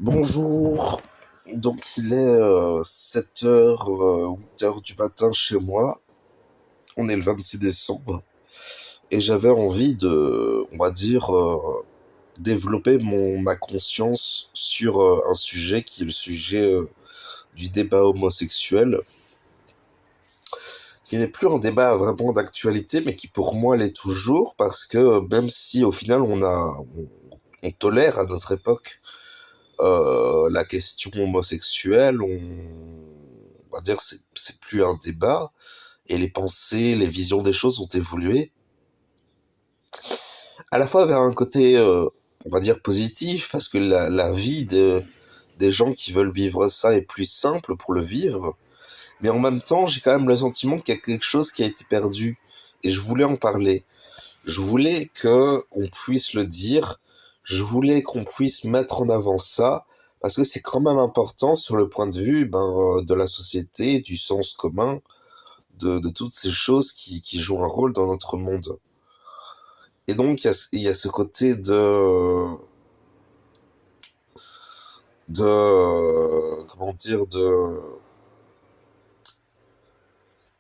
Bonjour, donc il est 7h, 8h du matin chez moi, on est le 26 décembre, et j'avais envie de, on va dire, développer ma conscience sur un sujet qui est le sujet du débat homosexuel, qui n'est plus un débat vraiment d'actualité, mais qui pour moi l'est toujours, parce que même si au final on tolère à notre époque la question homosexuelle, on va dire c'est plus un débat et les pensées, les visions des choses ont évolué à la fois vers un côté on va dire positif parce que la vie des gens qui veulent vivre ça est plus simple pour le vivre, mais en même temps j'ai quand même le sentiment qu'il y a quelque chose qui a été perdu et je voulais en parler. Je voulais que on puisse le dire, je voulais qu'on puisse mettre en avant ça, parce que c'est quand même important sur le point de vue de la société, du sens commun, de toutes ces choses qui jouent un rôle dans notre monde. Et donc il y a ce côté comment dire,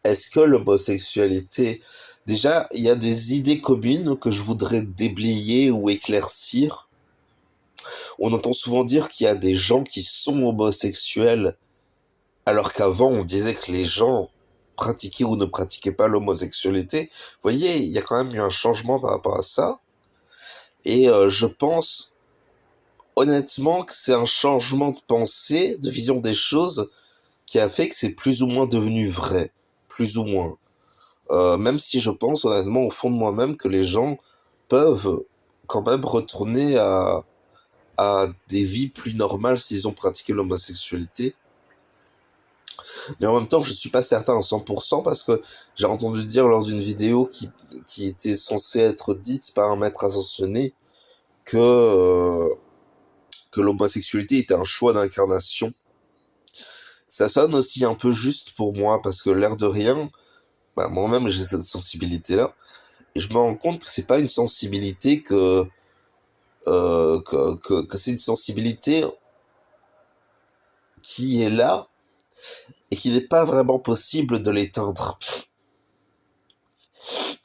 est-ce que l'homosexualité, déjà il y a des idées communes que je voudrais déblayer ou éclaircir. On entend souvent dire qu'il y a des gens qui sont homosexuels, alors qu'avant on disait que les gens pratiquaient ou ne pratiquaient pas l'homosexualité. Vous voyez, il y a quand même eu un changement par rapport à ça. Et je pense honnêtement que c'est un changement de pensée, de vision des choses, qui a fait que c'est plus ou moins devenu vrai. Plus ou moins. Même si je pense honnêtement au fond de moi-même que les gens peuvent quand même retourner à des vies plus normales s'ils ont pratiqué l'homosexualité. Mais en même temps, je suis pas certain à 100% parce que j'ai entendu dire lors d'une vidéo qui était censée être dite par un maître ascensionné que l'homosexualité était un choix d'incarnation. Ça sonne aussi un peu juste pour moi parce que l'air de rien, bah, moi-même j'ai cette sensibilité-là et je me rends compte que c'est pas une sensibilité que c'est une sensibilité qui est là et qu'il n'est pas vraiment possible de l'éteindre.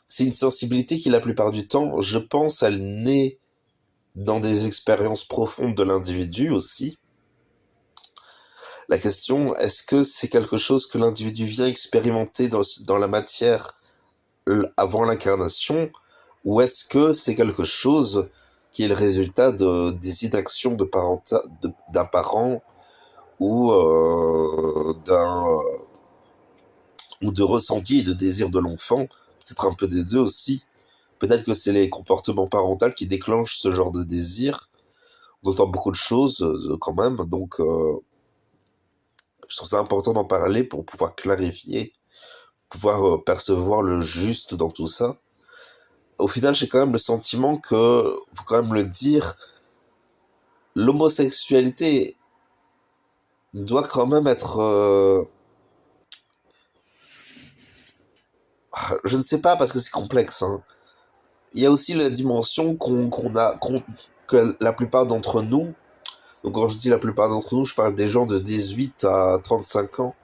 C'est une sensibilité qui, la plupart du temps, je pense, elle naît dans des expériences profondes de l'individu aussi. La question, est-ce que c'est quelque chose que l'individu vient expérimenter dans la matière avant l'incarnation, ou est-ce que c'est quelque chose qui est le résultat des inactions d'un parent ou ou de ressenti et de désir de l'enfant, peut-être un peu des deux aussi. Peut-être que c'est les comportements parentaux qui déclenchent ce genre de désir. On entend beaucoup de choses quand même, donc je trouve ça important d'en parler pour pouvoir clarifier, pouvoir percevoir le juste dans tout ça. Au final, j'ai quand même le sentiment que, faut quand même le dire, l'homosexualité doit quand même être, je ne sais pas parce que c'est complexe, hein. Il y a aussi la dimension que la plupart d'entre nous, donc quand je dis la plupart d'entre nous, je parle des gens de 18 à 35 ans,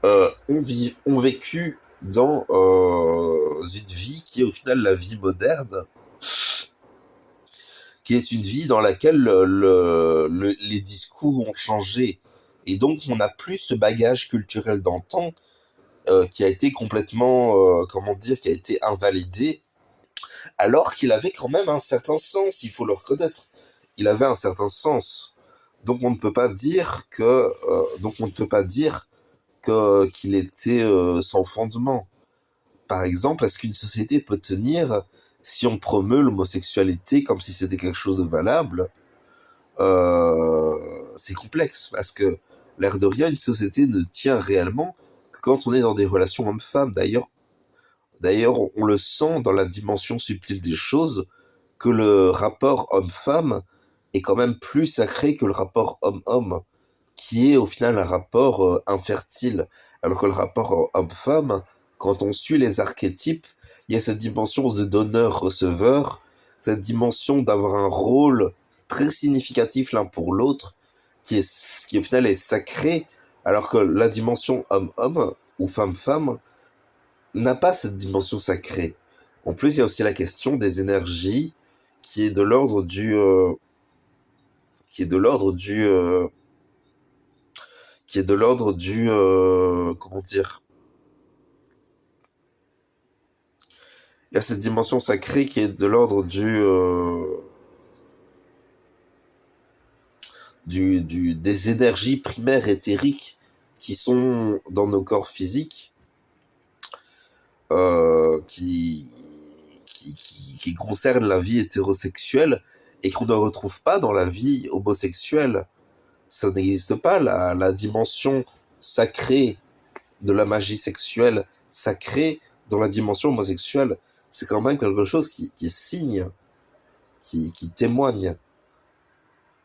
ont vécu dans une vie qui est au final la vie moderne, qui est une vie dans laquelle les discours ont changé. Et donc on n'a plus ce bagage culturel d'antan qui a été complètement, comment dire, qui a été invalidé, alors qu'il avait quand même un certain sens, il faut le reconnaître. Il avait un certain sens. Donc on ne peut pas dire donc on ne peut pas dire qu'il était sans fondement. Par exemple, est-ce qu'une société peut tenir si on promeut l'homosexualité comme si c'était quelque chose de valable? C'est complexe parce que l'air de rien, une société ne tient réellement que quand on est dans des relations hommes-femmes. D'ailleurs, on le sent dans la dimension subtile des choses que le rapport homme-femme est quand même plus sacré que le rapport homme-homme, qui est au final un rapport infertile, alors que le rapport homme-femme, quand on suit les archétypes, il y a cette dimension de donneur-receveur, cette dimension d'avoir un rôle très significatif l'un pour l'autre, qui au final est sacré, alors que la dimension homme-homme ou femme-femme n'a pas cette dimension sacrée. En plus, il y a aussi la question des énergies qui est de l'ordre du qui est de l'ordre du qui est de l'ordre du comment dire. Il y a cette dimension sacrée qui est de l'ordre des énergies primaires éthériques qui sont dans nos corps physiques, qui concernent la vie hétérosexuelle et qu'on ne retrouve pas dans la vie homosexuelle. Ça n'existe pas, la dimension sacrée de la magie sexuelle, sacrée dans la dimension homosexuelle. C'est quand même quelque chose qui signe, qui témoigne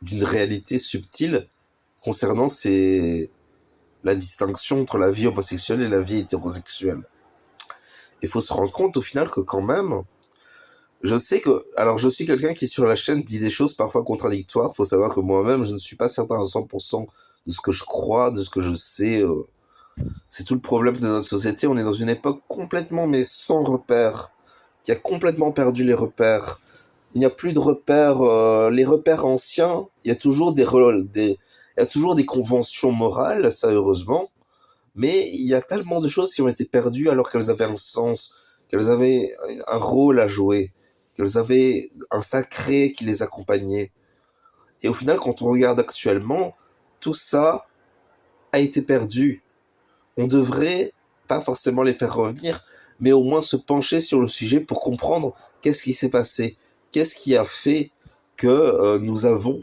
d'une réalité subtile concernant la distinction entre la vie homosexuelle et la vie hétérosexuelle. Il faut se rendre compte au final que quand même, je suis quelqu'un qui sur la chaîne dit des choses parfois contradictoires. Il faut savoir que moi-même, je ne suis pas certain à 100% de ce que je crois, de ce que je sais. C'est tout le problème de notre société. On est dans une époque complètement mais sans repères, qui a complètement perdu les repères. Il n'y a plus de repères. Les repères anciens, il y a toujours il y a toujours des conventions morales, ça heureusement. Mais il y a tellement de choses qui ont été perdues alors qu'elles avaient un sens, qu'elles avaient un rôle à jouer, qu'elles avaient un sacré qui les accompagnait. Et au final, quand on regarde actuellement, tout ça a été perdu. On devrait pas forcément les faire revenir, mais au moins se pencher sur le sujet pour comprendre qu'est-ce qui s'est passé, qu'est-ce qui a fait que nous avons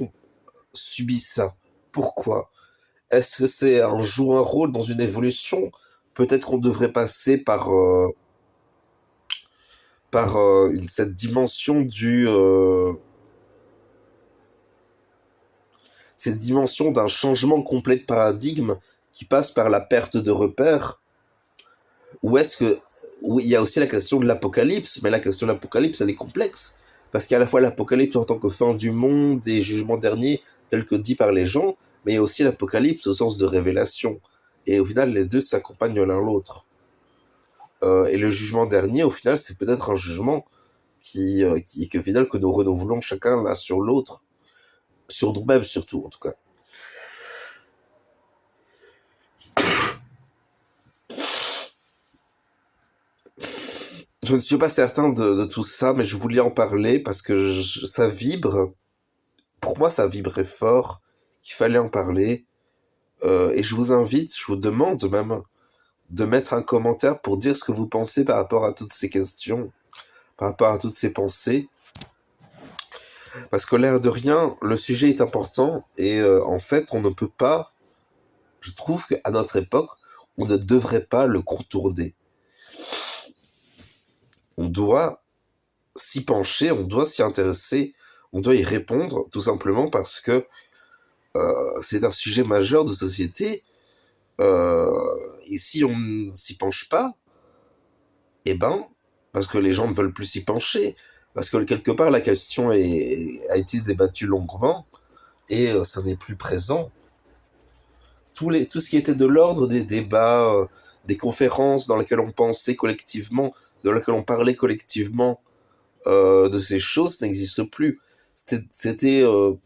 subi ça, pourquoi. Est-ce que c'est joue un rôle dans une évolution? Peut-être qu'on devrait passer par cette dimension cette dimension d'un changement complet de paradigme qui passe par la perte de repères. Ou est-ce que oui, il y a aussi la question de l'apocalypse, mais la question de l'apocalypse, elle est complexe. Parce qu'il y a à la fois l'apocalypse en tant que fin du monde et jugement dernier, tel que dit par les gens, mais il y a aussi l'apocalypse au sens de révélation. Et au final, les deux s'accompagnent l'un l'autre. Et le jugement dernier, au final, c'est peut-être un jugement au final, que nous renouvelons chacun l'un sur l'autre. Sur nous-mêmes, surtout, en tout cas. Je ne suis pas certain de tout ça, mais je voulais en parler parce que ça vibre. Pour moi, ça vibrait fort, qu'il fallait en parler. Et je vous demande même, de mettre un commentaire pour dire ce que vous pensez par rapport à toutes ces questions, par rapport à toutes ces pensées. Parce que l'air de rien, le sujet est important et en fait, on ne peut pas, je trouve qu'à notre époque, on ne devrait pas le contourner. On doit s'y pencher, on doit s'y intéresser, on doit y répondre, tout simplement parce que c'est un sujet majeur de société. Et si on ne s'y penche pas, eh ben, parce que les gens ne veulent plus s'y pencher, parce que quelque part la question a été débattue longuement, et ça n'est plus présent. Tout ce qui était de l'ordre des débats, des conférences dans lesquelles on pensait collectivement, dans lesquelles on parlait collectivement de ces choses, n'existe plus. C'était dans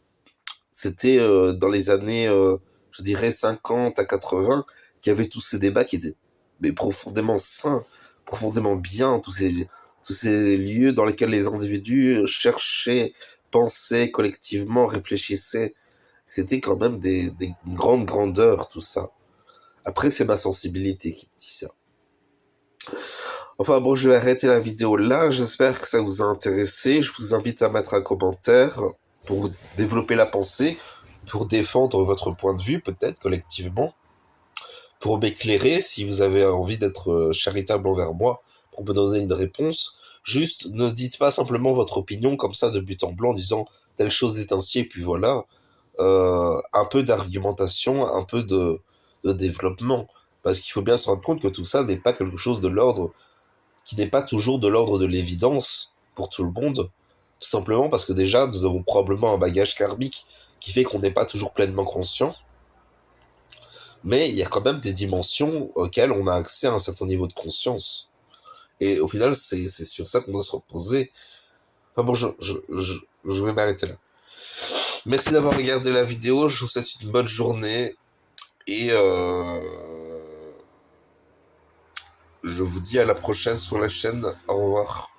les années, je dirais 50 à 80, qu'il y avait tous ces débats qui étaient mais profondément sains, profondément bien, tous ces lieux dans lesquels les individus cherchaient, pensaient collectivement, réfléchissaient. C'était quand même une grande grandeur, tout ça. Après, c'est ma sensibilité qui me dit ça. Enfin bon, je vais arrêter la vidéo là. J'espère que ça vous a intéressé. Je vous invite à mettre un commentaire pour développer la pensée, pour défendre votre point de vue, peut-être collectivement, pour m'éclairer si vous avez envie d'être charitable envers moi, pour me donner une réponse. Juste, ne dites pas simplement votre opinion comme ça de but en blanc, en disant telle chose est ainsi, et puis voilà. Un peu d'argumentation, un peu de développement. Parce qu'il faut bien se rendre compte que tout ça n'est pas quelque chose de l'ordre, qui n'est pas toujours de l'ordre de l'évidence pour tout le monde. Tout simplement parce que déjà, nous avons probablement un bagage karmique qui fait qu'on n'est pas toujours pleinement conscient, mais il y a quand même des dimensions auxquelles on a accès à un certain niveau de conscience. Et au final, c'est sur ça qu'on doit se reposer. Enfin bon, je vais m'arrêter là. Merci d'avoir regardé la vidéo, je vous souhaite une bonne journée, et je vous dis à la prochaine sur la chaîne. Au revoir.